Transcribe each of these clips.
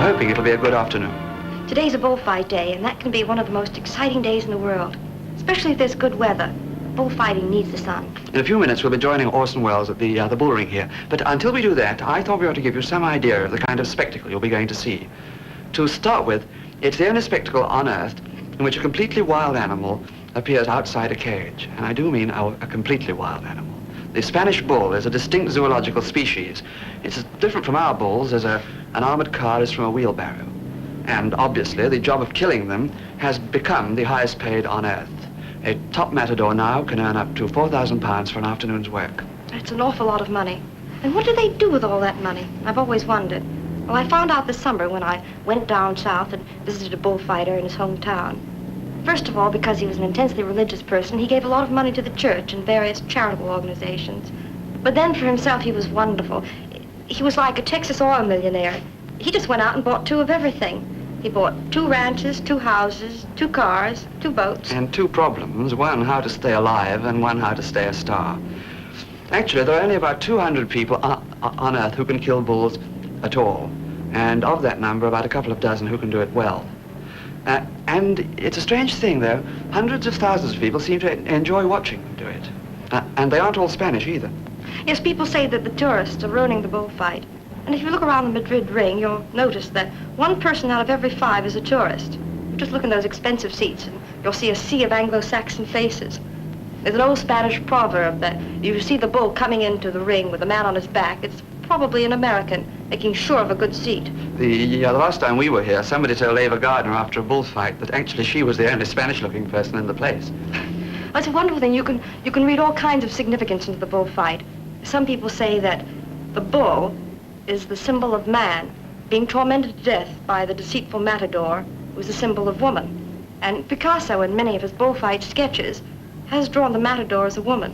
hoping it'll be a good afternoon. Today's a bullfight day, and that can be one of the most exciting days in the world, especially if there's good weather. Bullfighting needs the sun. In a few minutes, we'll be joining Orson Welles at the bull ring here. But until we do that, I thought we ought to give you some idea of the kind of spectacle you'll be going to see. To start with, it's the only spectacle on Earth in which a completely wild animal appears outside a cage. And I do mean a completely wild animal. The Spanish bull is a distinct zoological species. It's as different from our bulls as an armored car is from a wheelbarrow. And obviously, the job of killing them has become the highest paid on Earth. A top matador now can earn up to £4,000 for an afternoon's work. That's an awful lot of money. And what do they do with all that money? I've always wondered. Well, I found out this summer when I went down south and visited a bullfighter in his hometown. First of all, because he was an intensely religious person, he gave a lot of money to the church and various charitable organizations. But then for himself, he was wonderful. He was like a Texas oil millionaire. He just went out and bought 2 of everything. He bought 2 ranches, 2 houses, 2 cars, 2 boats. And 2 problems, one how to stay alive and one how to stay a star. Actually, there are only about 200 people on Earth who can kill bulls at all. And of that number, about a couple of dozen who can do it well. And it's a strange thing, though. Hundreds of thousands of people seem to enjoy watching them do it. And they aren't all Spanish, either. Yes, people say that the tourists are ruining the bullfight. And if you look around the Madrid ring, you'll notice that 1 person out of every 5 is a tourist. Just look in those expensive seats, and you'll see a sea of Anglo-Saxon faces. There's an old Spanish proverb that if you see the bull coming into the ring with a man on his back, it's probably an American, making sure of a good seat. The last time we were here, somebody told Ava Gardner after a bullfight that actually she was the only Spanish-looking person in the place. Well, it's a wonderful thing. You can read all kinds of significance into the bullfight. Some people say that the bull is the symbol of man, being tormented to death by the deceitful matador, who is the symbol of woman. And Picasso, in many of his bullfight sketches, has drawn the matador as a woman.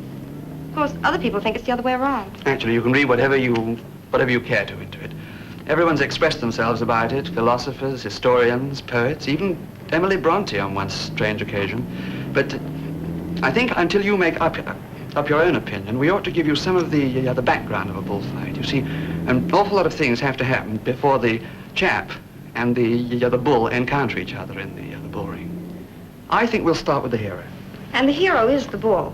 Of course, other people think it's the other way around. Actually, you can read whatever you care to into it. Everyone's expressed themselves about it, philosophers, historians, poets, even Emily Bronte on one strange occasion. But I think until you make up your own opinion, we ought to give you some of the background of a bullfight. You see, an awful lot of things have to happen before the chap and the bull encounter each other in the bull ring. I think we'll start with the hero. And the hero is the bull.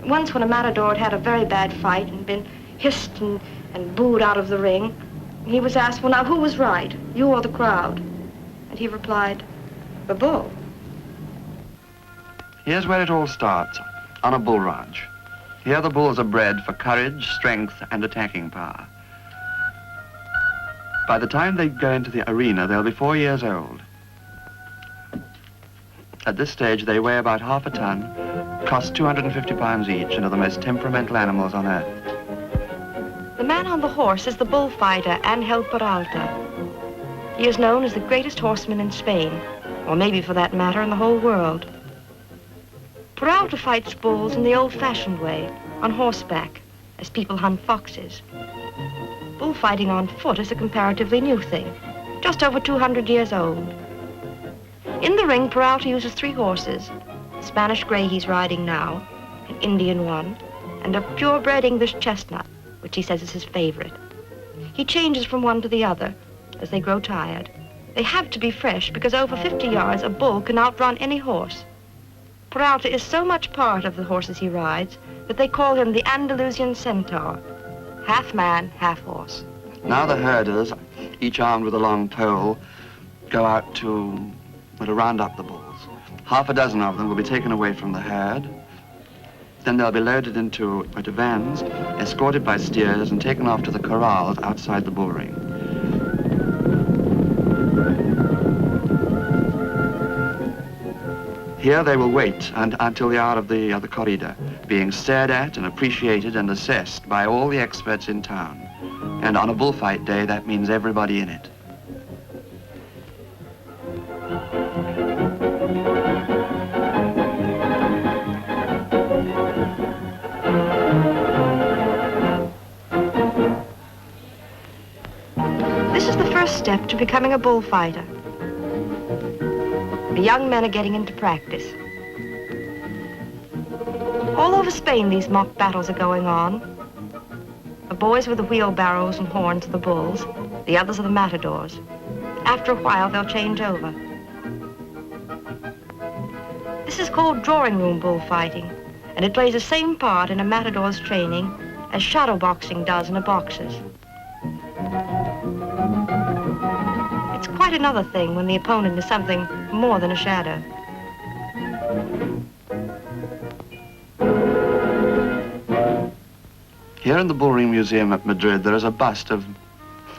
Once when a matador had a very bad fight and been hissed and booed out of the ring, he was asked, well, now, who was right, you or the crowd? And he replied, the bull. Here's where it all starts, on a bull ranch. Here the bulls are bred for courage, strength, and attacking power. By the time they go into the arena, they'll be 4 years old. At this stage, they weigh about half a ton, cost 250 pounds each, and are the most temperamental animals on Earth. The man on the horse is the bullfighter Angel Peralta. He is known as the greatest horseman in Spain, or maybe for that matter in the whole world. Peralta fights bulls in the old-fashioned way, on horseback, as people hunt foxes. Bullfighting on foot is a comparatively new thing, just over 200 years old. In the ring, Peralta uses 3 horses. The Spanish gray he's riding now, an Indian one, and a purebred English chestnut, which he says is his favorite. He changes from one to the other as they grow tired. They have to be fresh because over 50 yards, a bull can outrun any horse. Peralta is so much part of the horses he rides that they call him the Andalusian centaur, half man, half horse. Now the herders, each armed with a long pole, go out to round up the bulls. Half a dozen of them will be taken away from the herd. Then they'll be loaded into vans, escorted by steers, and taken off to the corrals outside the bull ring. Here they will wait until the hour of the corrida, being stared at and appreciated and assessed by all the experts in town. And on a bullfight day, that means everybody in it. This is the first step to becoming a bullfighter. The young men are getting into practice. All over Spain, these mock battles are going on. The boys with the wheelbarrows and horns are the bulls. The others are the matadors. After a while, they'll change over. This is called drawing room bullfighting, and it plays the same part in a matador's training as shadow boxing does in a boxer's. It's quite another thing when the opponent is something more than a shadow. Here in the Bullring Museum at Madrid, there is a bust of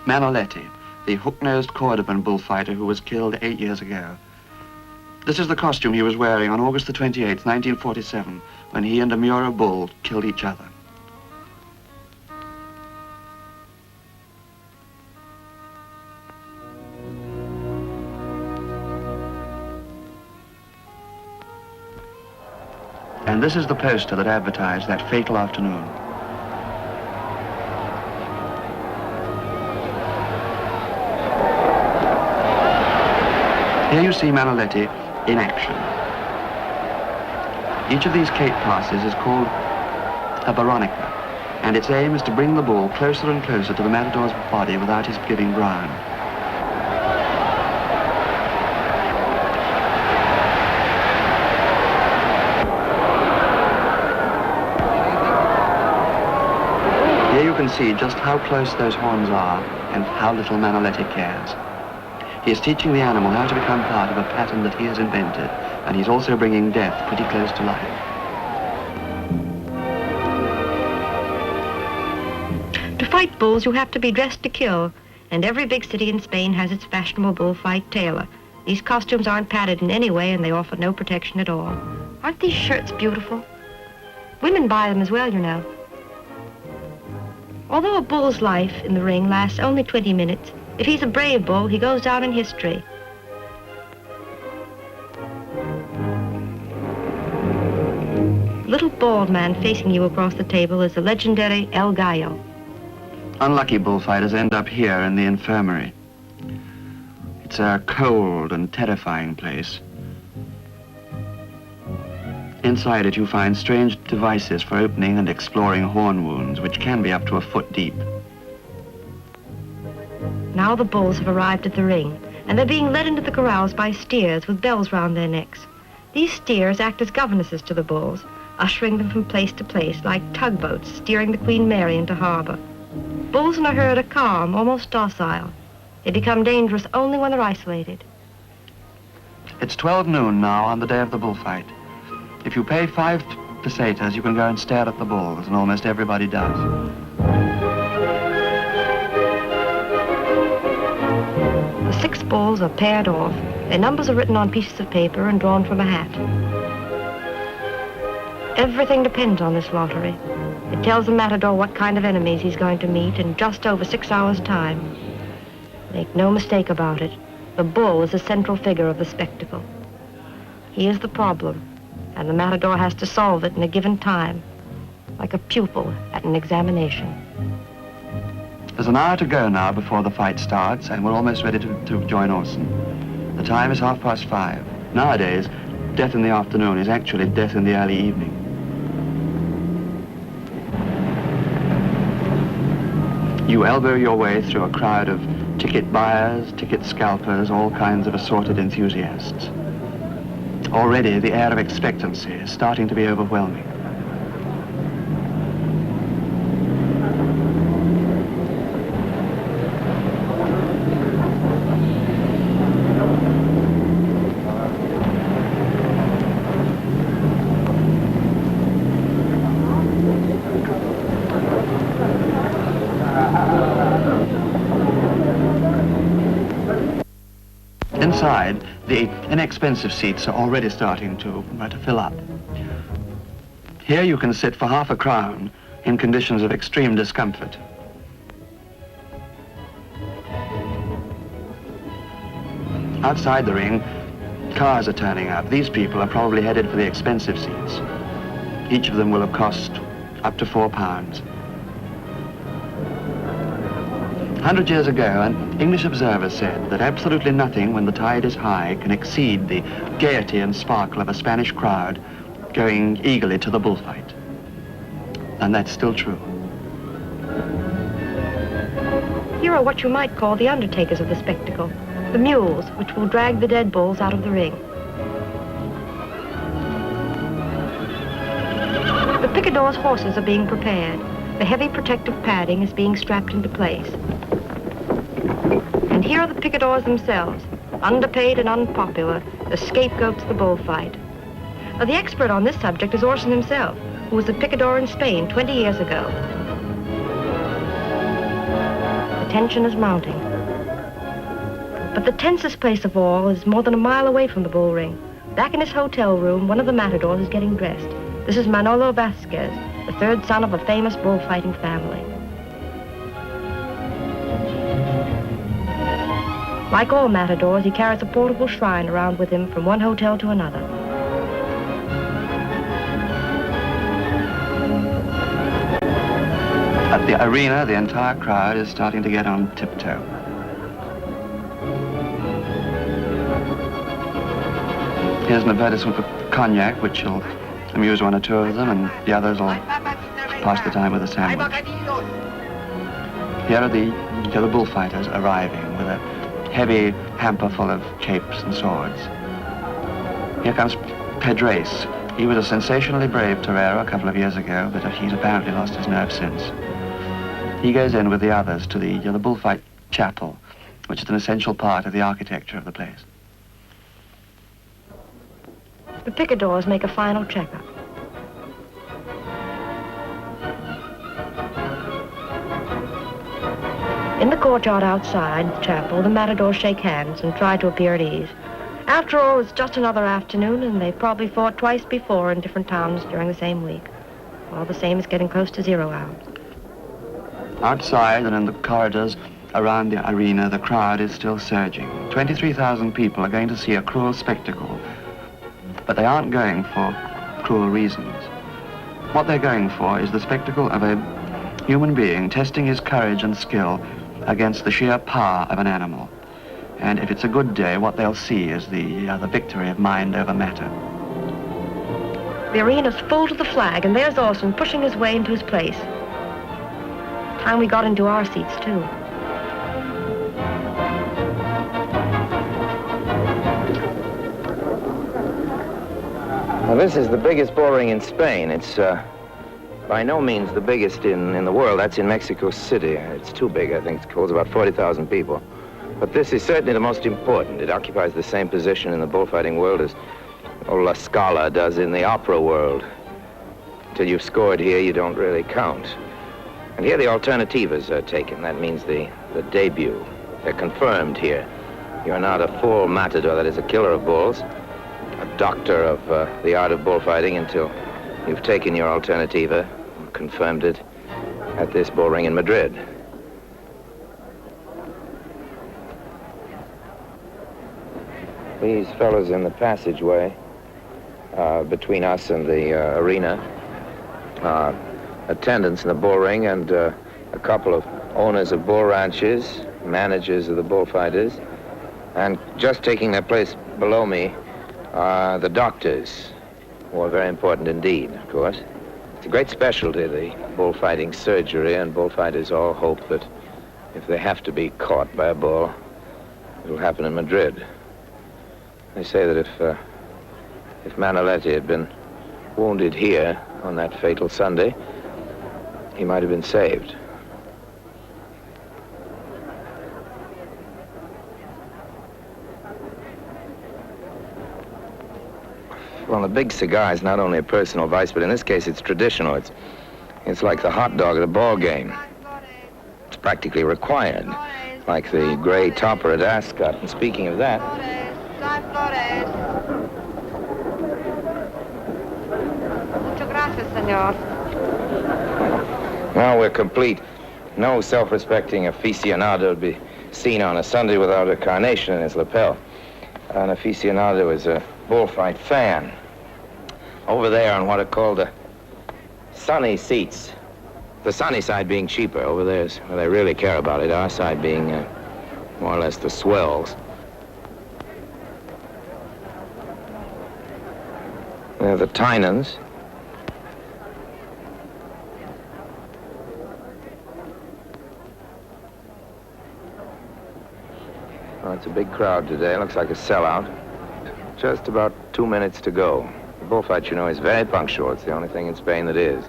Manoletti, the hook-nosed Cordovan bullfighter who was killed 8 years ago. This is the costume he was wearing on August the 28th, 1947, when he and a Mura bull killed each other. And this is the poster that advertised that fatal afternoon. Here you see Manoletti in action. Each of these cape passes is called a baronica, and its aim is to bring the bull closer and closer to the matador's body without his giving ground. Here you can see just how close those horns are and how little Manoletti cares. He is teaching the animal how to become part of a pattern that he has invented, and he's also bringing death pretty close to life. To fight bulls, you have to be dressed to kill, and every big city in Spain has its fashionable bullfight tailor. These costumes aren't padded in any way, and they offer no protection at all. Aren't these shirts beautiful? Women buy them as well, you know. Although a bull's life in the ring lasts only 20 minutes, if he's a brave bull, he goes down in history. The little bald man facing you across the table is the legendary El Gallo. Unlucky bullfighters end up here in the infirmary. It's a cold and terrifying place. Inside it you find strange devices for opening and exploring horn wounds, which can be up to a foot deep. Now the bulls have arrived at the ring, and they're being led into the corrals by steers with bells round their necks. These steers act as governesses to the bulls, ushering them from place to place like tugboats steering the Queen Mary into harbor. Bulls in a herd are calm, almost docile. They become dangerous only when they're isolated. It's 12 noon now on the day of the bullfight. If you pay 5 pesetas, you can go and stare at the bulls, and almost everybody does. The 6 bulls are paired off. Their numbers are written on pieces of paper and drawn from a hat. Everything depends on this lottery. It tells the matador what kind of enemies he's going to meet in just over 6 hours' time. Make no mistake about it, the bull is the central figure of the spectacle. He is the problem, and the matador has to solve it in a given time, like a pupil at an examination. There's an hour to go now before the fight starts, and we're almost ready to join Orson. The time is 5:30. Nowadays, death in the afternoon is actually death in the early evening. You elbow your way through a crowd of ticket buyers, ticket scalpers, all kinds of assorted enthusiasts. Already, the air of expectancy is starting to be overwhelming. Inside, the inexpensive seats are already starting to fill up. Here you can sit for half a crown in conditions of extreme discomfort. Outside the ring, cars are turning up. These people are probably headed for the expensive seats. Each of them will have cost up to £4. 100 years ago, an English observer said that absolutely nothing when the tide is high can exceed the gaiety and sparkle of a Spanish crowd going eagerly to the bullfight. And that's still true. Here are what you might call the undertakers of the spectacle. the mules, which will drag the dead bulls out of the ring. The picador's horses are being prepared. The heavy protective padding is being strapped into place. And here are the picadors themselves, underpaid and unpopular, the scapegoats of the bullfight. Now, the expert on this subject is Orson himself, who was a picador in Spain 20 years ago. The tension is mounting. But the tensest place of all is more than a mile away from the bull ring. Back in his hotel room, one of the matadors is getting dressed. This is Manolo Vasquez, the third son of a famous bullfighting family. Like all matadors, he carries a portable shrine around with him from one hotel to another. At the arena, the entire crowd is starting to get on tiptoe. Here's an advertisement for cognac, which will amuse one or two of them, and the others will pass the time with a sandwich. Here are the other bullfighters arriving with a heavy hamper full of capes and swords. Here comes Pedres. He was a sensationally brave torero a couple of years ago, but he's apparently lost his nerve since. He goes in with the others to the bullfight chapel, which is an essential part of the architecture of the place. The picadors make a final checkup. In the courtyard outside the chapel, the matadors shake hands and try to appear at ease. After all, it's just another afternoon, and they've probably fought twice before in different towns during the same week. All the same, it's getting close to 0 hour. Outside and in the corridors around the arena, the crowd is still surging. 23,000 people are going to see a cruel spectacle, but they aren't going for cruel reasons. What they're going for is the spectacle of a human being testing his courage and skill against the sheer power of an animal. And if it's a good day, what they'll see is the victory of mind over matter. The arena's full to the flag, and there's Orson pushing his way into his place. Time we got into our seats, too. Well, this is the biggest bull ring in Spain. It's by no means the biggest in the world. That's in Mexico City. It's too big, I think. It holds about 40,000 people. But this is certainly the most important. It occupies the same position in the bullfighting world as La Scala does in the opera world. Until you've scored here, you don't really count. And here the alternativas are taken. That means the debut. They're confirmed here. You're not a full matador, that is a killer of bulls, a doctor of the art of bullfighting until you've taken your alternativa and confirmed it at this bull ring in Madrid. These fellows in the passageway between us and the arena, attendants in the bull ring, and a couple of owners of bull ranches, managers of the bullfighters, and just taking their place below me are the doctors, who are very important indeed, of course. It's a great specialty, the bullfighting surgery, and bullfighters all hope that if they have to be caught by a bull, it'll happen in Madrid. They say that if Manolete had been wounded here on that fatal Sunday, he might have been saved. Well, a big cigar is not only a personal vice, but in this case it's traditional. It's like the hot dog at a ball game. It's practically required, like the gray topper at Ascot. And speaking of that, Muchas gracias, señor. now we're complete. No self-respecting aficionado would be seen on a Sunday without a carnation in his lapel. An aficionado is a bullfight fan. Over there on what are called the sunny seats. The sunny side being cheaper. Over there is where they really care about it. Our side being more or less the swells. They're the Tynans. Oh, it's a big crowd today. Looks like a sellout. Just about 2 minutes to go. The bullfight, you know, is very punctual. It's the only thing in Spain that is.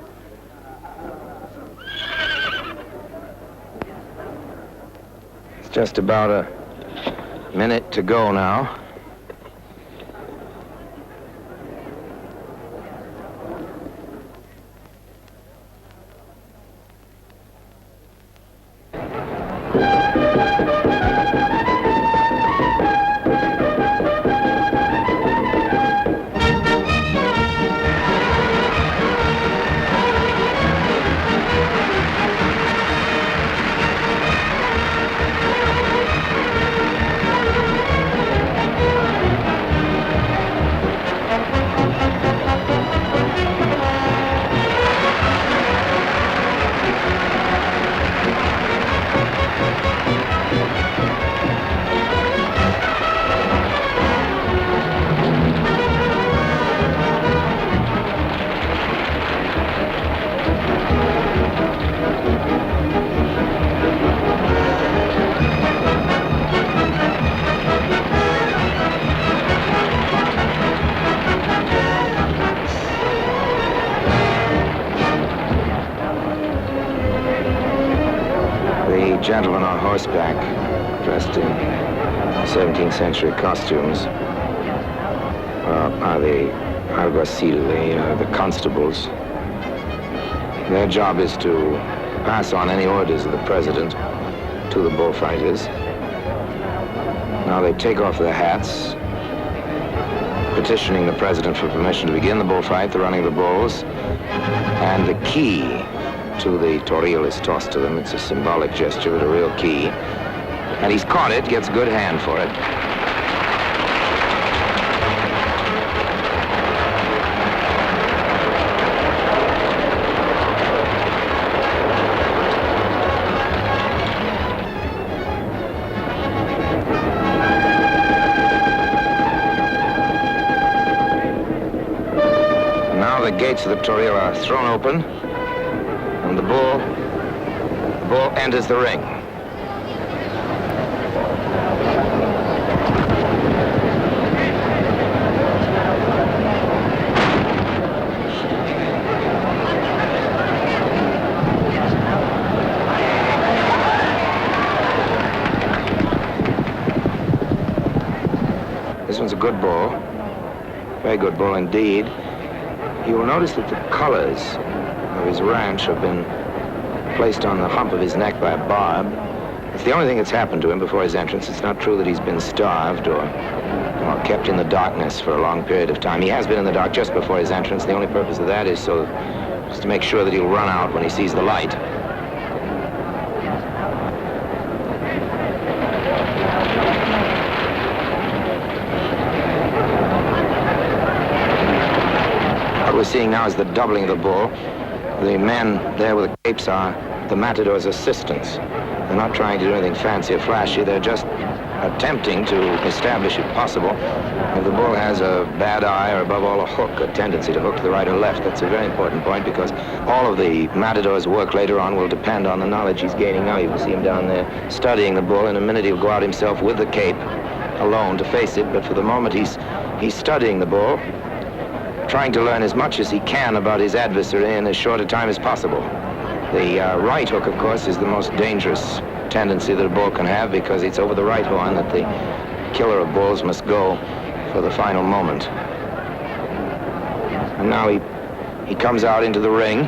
It's just about a minute to go now. Gentlemen on horseback, dressed in 17th century costumes, are the alguacil, the constables. Their job is to pass on any orders of the president to the bullfighters. Now they take off their hats, petitioning the president for permission to begin the bullfight, the running of the bulls, and the key to the toril is tossed to them. It's a symbolic gesture, but a real key. And he's caught it, gets a good hand for it. Now the gates of the toril are thrown open. And the bull enters the ring. This one's a good bull, very good bull indeed. You will notice that the colors of his ranch have been placed on the hump of his neck by a barb. It's the only thing that's happened to him before his entrance. It's not true that he's been starved or kept in the darkness for a long period of time. He has been in the dark just before his entrance. The only purpose of that is just to make sure that he'll run out when he sees the light. What we're seeing now is the doubling of the bull. The men there with the capes are the matador's assistants. They're not trying to do anything fancy or flashy. They're just attempting to establish, if possible, if the bull has a bad eye or, above all, a hook, a tendency to hook to the right or left. That's a very important point because all of the matador's work later on will depend on the knowledge he's gaining now. You can see him down there studying the bull. In a minute, he'll go out himself with the cape alone to face it. But for the moment, he's studying the bull, trying to learn as much as he can about his adversary in as short a time as possible. The right hook, of course, is the most dangerous tendency that a bull can have because it's over the right horn that the killer of bulls must go for the final moment. And now he comes out into the ring,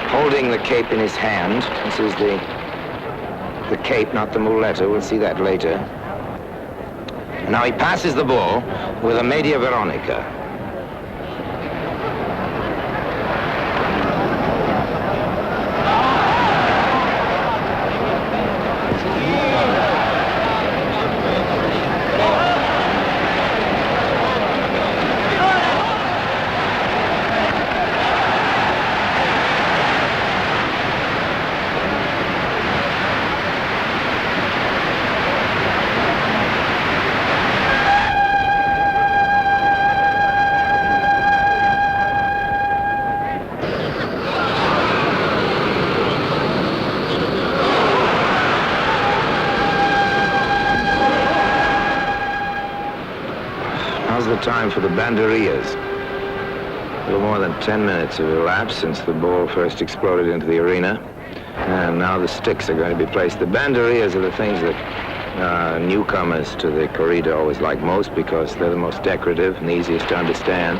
holding the cape in his hand. This is the cape, not the muleta. We'll see that later. And now he passes the bull with a media veronica. the time for the banderillas. A little more than 10 minutes have elapsed since the ball first exploded into the arena. And now the sticks are going to be placed. The banderillas are the things that newcomers to the corrida always like most because they're the most decorative and the easiest to understand.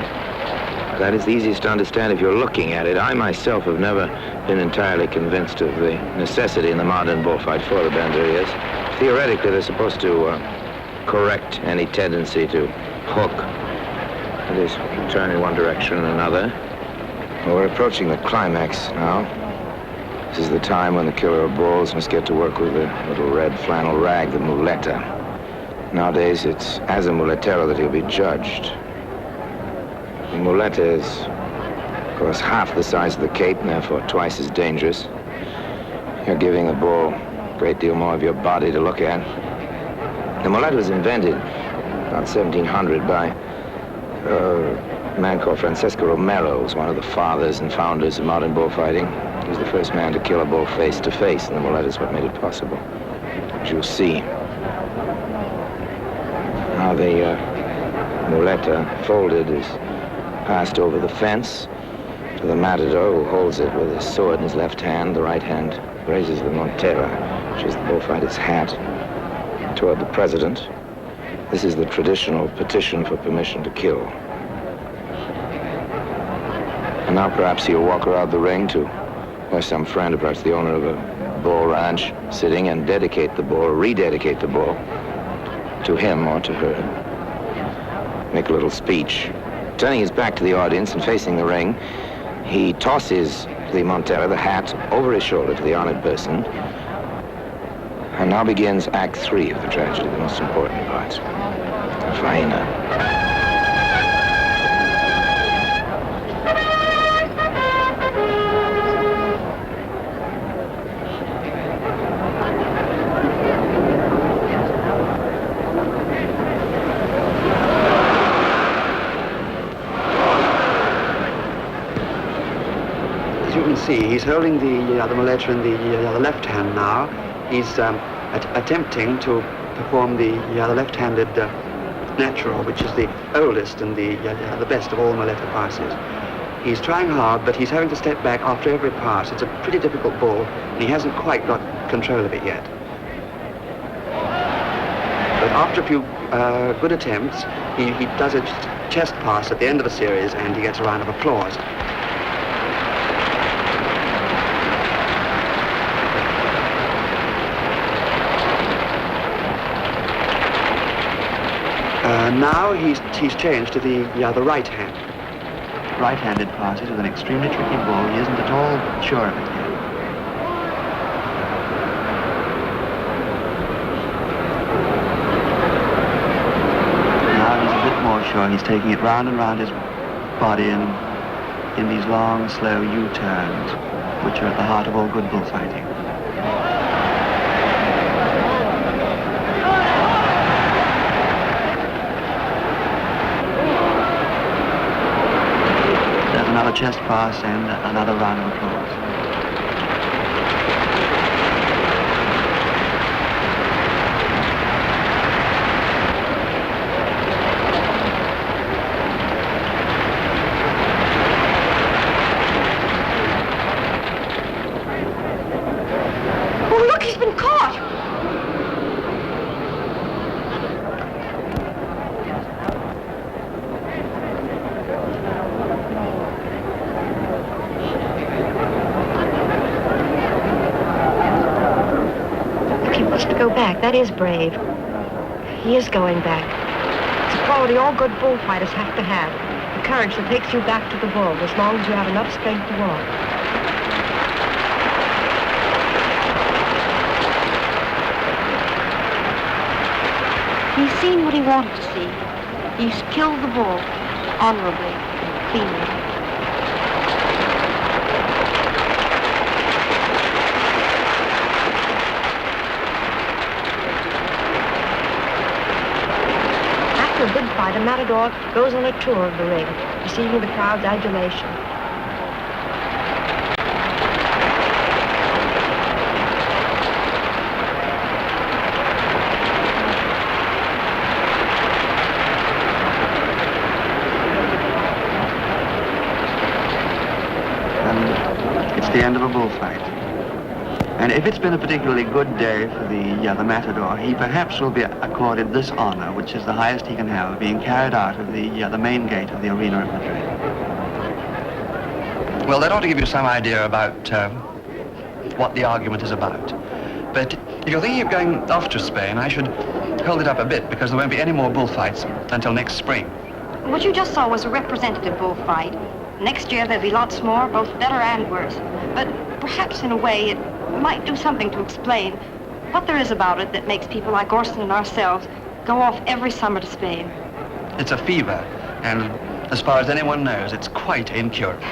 That is the easiest to understand if you're looking at it. I myself have never been entirely convinced of the necessity in the modern bullfight for the banderillas. Theoretically, they're supposed to correct any tendency to hook, that is, turn in one direction and another. Well, we're approaching the climax now. This is the time when the killer of bulls must get to work with the little red flannel rag, the muleta. Nowadays, it's as a muletero that he'll be judged. The muleta is, of course, half the size of the cape and therefore twice as dangerous. You're giving the bull a great deal more of your body to look at. The muleta was invented about 1700 by a man called Francesco Romero, who was one of the fathers and founders of modern bullfighting. He was the first man to kill a bull face to face, and the muleta is what made it possible, as you'll see. Now the muleta, folded, is passed over the fence to the matador, who holds it with his sword in his left hand. The right hand raises the montera, which is the bullfighter's hat, toward the president. This is the traditional petition for permission to kill. And now perhaps he'll walk around the ring to where some friend, or perhaps the owner of a bull ranch, sitting, and dedicate the bull, rededicate the bull to him or to her. Make a little speech. Turning his back to the audience and facing the ring, he tosses the montera, the hat, over his shoulder to the honored person. And now begins Act 3 of the tragedy, the most important part. The faena. As you can see, he's holding the muleta in the left hand now. He's attempting to perform the left-handed natural, which is the oldest and the best of all muleta passes. He's trying hard, but he's having to step back after every pass. It's a pretty difficult ball, and he hasn't quite got control of it yet. But after a few good attempts, he does a chest pass at the end of the series, and he gets a round of applause. Now he's changed to the right hand. Right-handed passes with an extremely tricky ball. He isn't at all sure of it yet. Now he's a bit more sure. He's taking it round and round his body in these long, slow U-turns, which are at the heart of all good bullfighting. Another chest pass and another round of applause. Oh, look, he's been caught! Go back. That is brave. He is going back. It's a quality all good bullfighters have to have. The courage that takes you back to the bull as long as you have enough strength to walk. He's seen what he wanted to see. He's killed the bull honorably, cleanly. A good fight, a matador goes on a tour of the ring, receiving the crowd's adulation. end of a bullfight. And if it's been a particularly good day for the matador, he perhaps will be accorded this honor, which is the highest he can have, being carried out of the main gate of the arena of Madrid. Well, that ought to give you some idea about what the argument is about. But if you're thinking of going off to Spain, I should hold it up a bit, because there won't be any more bullfights until next spring. What you just saw was a representative bullfight. Next year there'll be lots more, both better and worse. But perhaps in a way it might do something to explain what there is about it that makes people like Orson and ourselves go off every summer to Spain. It's a fever, and as far as anyone knows, it's quite incurable.